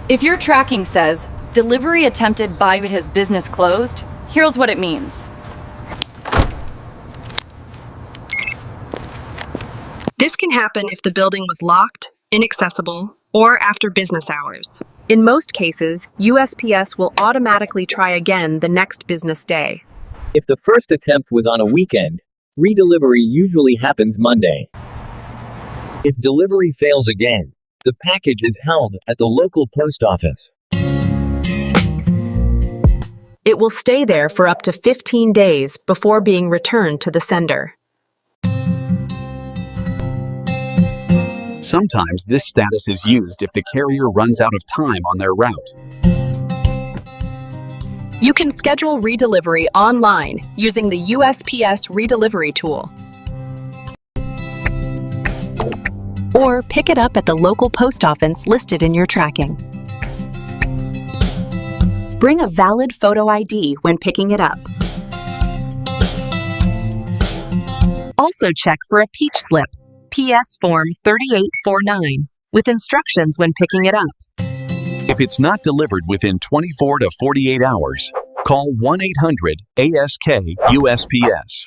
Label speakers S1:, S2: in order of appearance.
S1: If your tracking says, delivery attempted by his business closed, here's what it means.
S2: This can happen if the building was locked, inaccessible, or after business hours. In most cases, USPS will automatically try again the next business day.
S3: If the first attempt was on a weekend, redelivery usually happens Monday. If delivery fails again, the package is held at the local post office.
S2: It will stay there for up to 15 days before being returned to the sender.
S4: Sometimes this status is used if the carrier runs out of time on their route.
S2: You can schedule redelivery online using the USPS redelivery tool. Or pick it up at the local post office listed in your tracking. Bring a valid photo ID when picking it up. Also check for a peach slip, PS Form 3849, with instructions when picking it up.
S4: If it's not delivered within 24 to 48 hours, call 1-800-ASK-USPS.